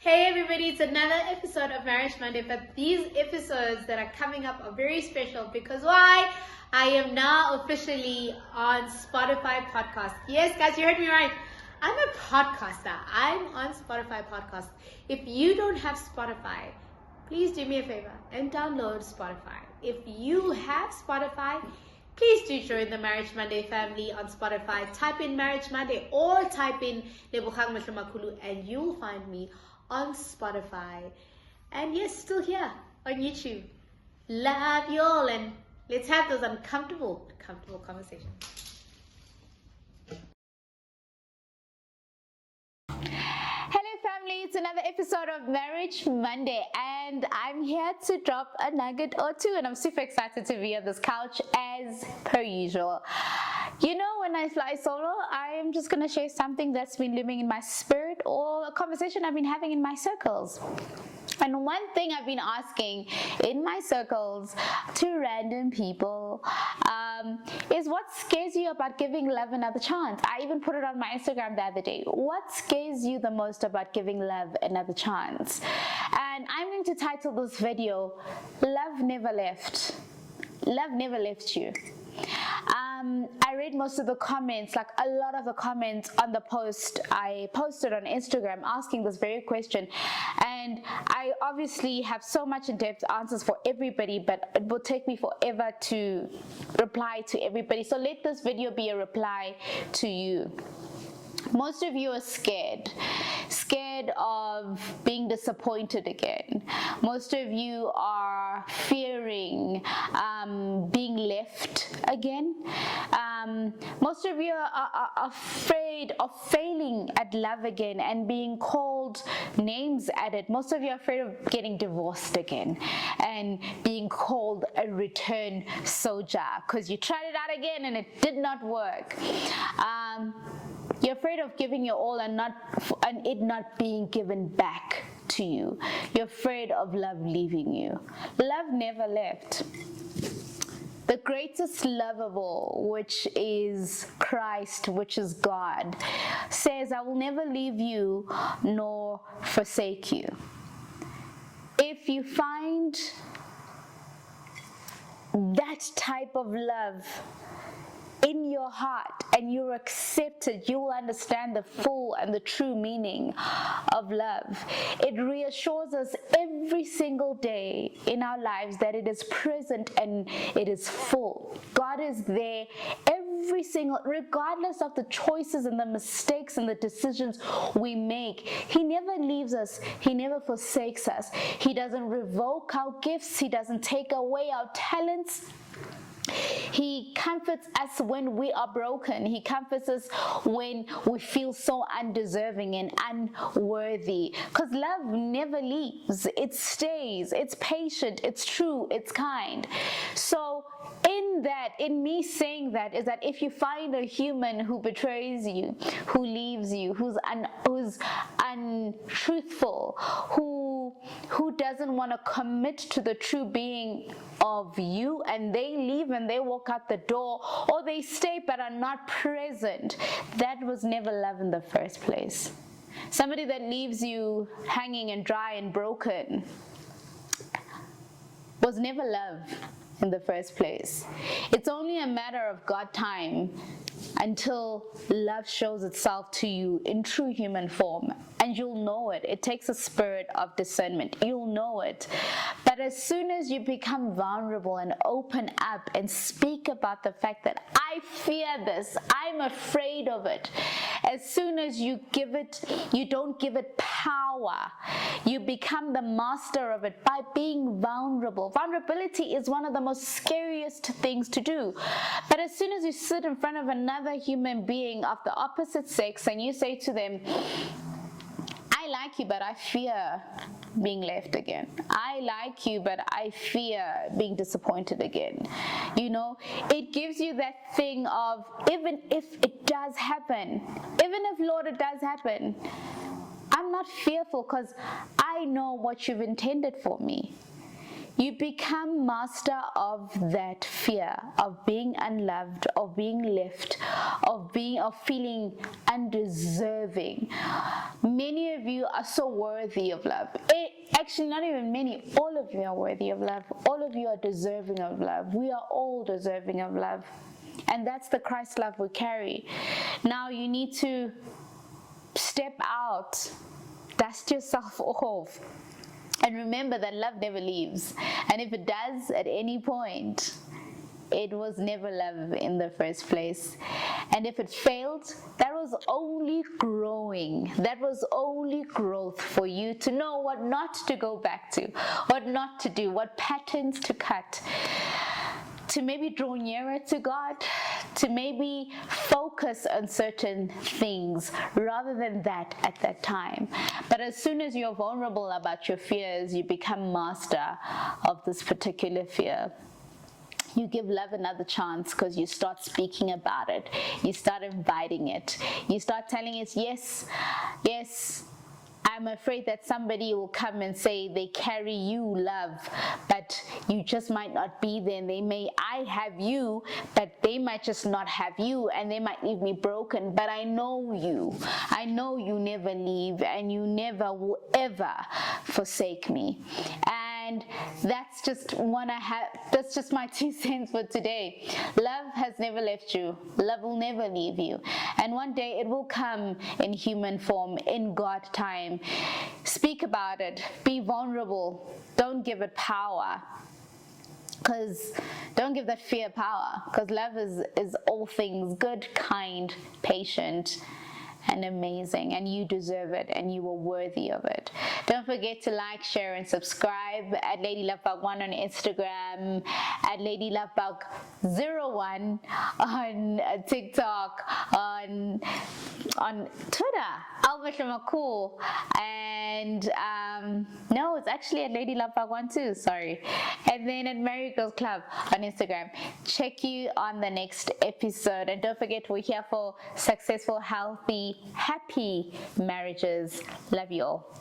Hey everybody, it's another episode of Marriage Monday, but these episodes that are coming up are very special because why? I am now officially on Spotify podcast. Yes, guys, you heard me right. I'm a podcaster. I'm on Spotify podcast. If you don't have Spotify, please do me a favor and download Spotify. If you have Spotify, please do join the Marriage Monday family on Spotify. Type in Marriage Monday or type in Lebogang Mahlomakulu and you'll find me on Spotify. And yes, still here on YouTube. Love you all and let's have those uncomfortable conversations. Hello family, it's another episode of Marriage Monday and I'm here to drop a nugget or two and I'm super excited to be on this couch as per usual. You know, when I fly solo, I am just going to share something that's been living in my spirit or a conversation I've been having in my circles. And one thing I've been asking in my circles to random people is what scares you about giving love another chance? I even put it on my Instagram the other day. What scares you the most about giving love another chance? And I'm going to title this video, Love Never Left. Love never left you. I read most of the comments, like a lot of the comments on the post I posted on Instagram asking this very question, and I obviously have so much in-depth answers for everybody, but it will take me forever to reply to everybody, so let this video be a reply to you. Most of you are scared of being disappointed again. Most of you are fearing being left again. Most of you are afraid of failing at love again and being called names at it. Most of you are afraid of getting divorced again and being called a return soldier because you tried it out again and it did not work. You're afraid of giving your all and it not being given back to you. You're afraid of love leaving you. Love never left. The greatest love of all, which is Christ, which is God, says, I will never leave you nor forsake you. If you find that type of love in your heart and you're accepted, you will understand the full and the true meaning of love. It reassures us every single day in our lives that it is present and it is full. God is there every single, regardless of the choices and the mistakes and the decisions we make. He never leaves us. He never forsakes us. He doesn't revoke our gifts. He doesn't take away our talents. He comforts us when we are broken. He comforts us when we feel so undeserving and unworthy. Because love never leaves. It stays. It's patient. It's true. It's kind. So in me saying that is that if you find a human who betrays you, who leaves you, who's untruthful, who doesn't want to commit to the true being of you, and they leave and they walk out the door, or they stay but are not present, that was never love in the first place. Somebody that leaves you hanging and dry and broken was never love in the first place. It's only a matter of God time until love shows itself to you in true human form, and you'll know it. It takes a spirit of discernment. You'll know it. But as soon as you become vulnerable and open up and speak about the fact that I fear this, I'm afraid of it, as soon as you don't give it power, you become the master of it by being vulnerable. Vulnerability is one of the most scariest things to do. But as soon as you sit in front of another human being of the opposite sex and you say to them, I like you, but I fear being left again. I like you, but I fear being disappointed again. You know, it gives you that thing of, even if it does happen, even if, Lord, it does happen, I'm not fearful because I know what you've intended for me. you become master of that fear of being unloved, of being left, of feeling undeserving. Many of you are so worthy of love. Actually, not even many, all of you are worthy of love. All of you are deserving of love. We are all deserving of love. And that's the Christ love we carry. Now you need to step out, dust yourself off, and remember that love never leaves. And if it does at any point, it was never love in the first place. And if it failed, that was only growing. That was only growth for you to know what not to go back to, what not to do, what patterns to cut, to maybe draw nearer to God, to maybe focus on certain things rather than that at that time. But as soon as you're vulnerable about your fears, you become master of this particular fear. You give love another chance because you start speaking about it. You start inviting it. You start telling it, yes, yes, I'm afraid that somebody will come and say they carry you love, but you just might not be there. And I have you, but they might just not have you, and they might leave me broken. But I know you. I know you never leave, and you never will ever forsake me. And that's just that's just my 2 cents for today. Love has never left you. Love will never leave you. And one day it will come in human form, in God time. Speak about it. Be vulnerable. Don't give it power. Don't give that fear power. Because love is all things good, kind, patient, and amazing, and you deserve it, and you are worthy of it. Don't forget to like, share, and subscribe at Lady Lovebug 1 on Instagram, at Lady Lovebug 01 on TikTok, on Twitter, Albert Cool, and no, it's actually at Lady Lovebug 1 too, sorry, and then at Married Girls Club on Instagram. Check you on the next episode, and don't forget, we're here for successful, healthy, happy marriages. Love you all.